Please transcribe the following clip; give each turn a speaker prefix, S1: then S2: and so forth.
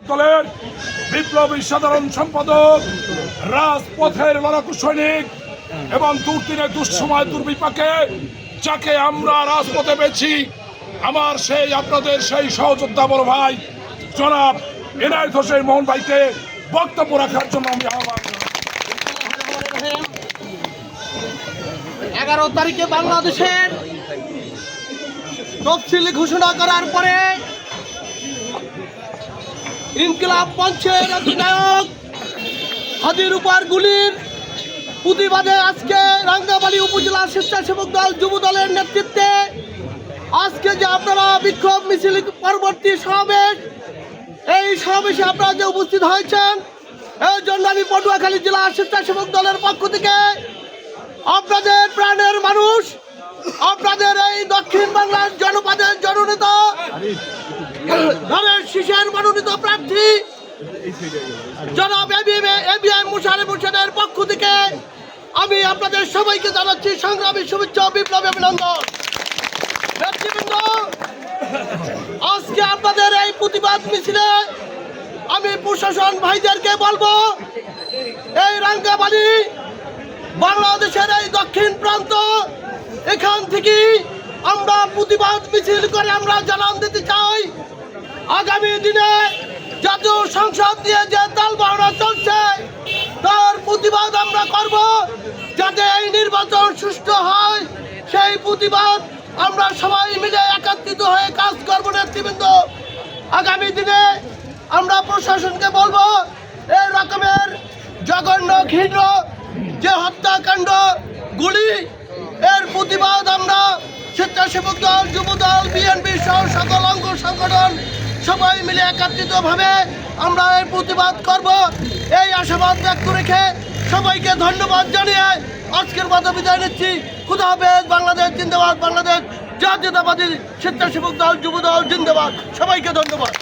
S1: দলের বিপ্লবী সাধারণ সম্পাদক, রাজপথের লড়াকু সৈনিক এবং দুর্দিনে দুঃসময় দুর্বিপাকে যাকে আমরা রাজপথে পেয়েছি, আমার সেই আপনাদের সেই সহযোদ্ধা বড় ভাই জনাব এনায়েত হোসেন মোহন ভাইকে বক্তব্য রাখার জন্য আমি আহ্বান জানাই।
S2: 11 তারিখে বাংলাদেশের তফসিল ঘোষণা করার পরে ইনকিলাব মঞ্চের অধিনায়ক হাদির উপর গুলির প্রতিবাদে আজকে রাঙ্গামালী উপজেলা স্বেচ্ছাসেবক দল যুব দলের নেতৃত্বে আজকে যে আপনারা বিক্ষোভ মিছিল পরবর্তী সমাবেশ, এই সমাবেশে আপনারা যে উপস্থিত হয়েছেন, এই জন্য আমি পটুয়াখালী জেলা স্বেচ্ছাসেবক দলের পক্ষ থেকে আপনাদের প্রাণের মানুষ, আপনাদের এই দক্ষিণ বাংলার জনপদের জননেতা ধানের শীষের মনোনীত প্রার্থী জনাব এবিএম মোশাররফ হোসেনের পক্ষ থেকে আমি আপনাদের সবাইকে জানাচ্ছি সংগ্রামী শুভেচ্ছা, বিপ্লবী অভিনন্দন। নেতৃবৃন্দ, আজকে আপনাদের এই প্রতিবাদ মিছিলে আমি প্রশাসন ভাইদেরকে বলবো, এই রাঙ্গামালী বাংলাদেশের এই দক্ষিণ প্রান্ত, এখান থেকে আমরা প্রতিবাদ মিছিল করে আমরা জানান দিতে চাই, আগামী দিনে জাতীয় সংসদ দিয়ে যে তালবাহানা চলছে তার প্রতিবাদ আমরা করব, যাতে এই নির্বাচন সুষ্ঠু হয় সেই প্রতিবাদ আমরা সবাই মিলে একত্রিত হয়ে কাজ করবো। নেতৃবৃন্দ, আগামী দিনে আমরা প্রশাসনকে বলবো, এই রকমের জঘন্য ঘৃণ্য যে হত্যাকাণ্ড, গুলি, এর প্রতিবাদ আমরা স্বেচ্ছাসেবক দল, যুব দল, বিএনপি সহ সকল অঙ্গ সংগঠন সবাই মিলে একত্রিতভাবে আমরা এর প্রতিবাদ করব, এই আশাবাদ ব্যক্ত রেখে সবাইকে ধন্যবাদ জানিয়ে আজকের মতো বিদায় নিচ্ছি। খুদা হাফেজ। বাংলাদেশ জিন্দাবাদ। বাংলাদেশ জাতীয়তাবাদী স্বেচ্ছাসেবক দল, যুব দল জিন্দাবাদ। সবাইকে ধন্যবাদ।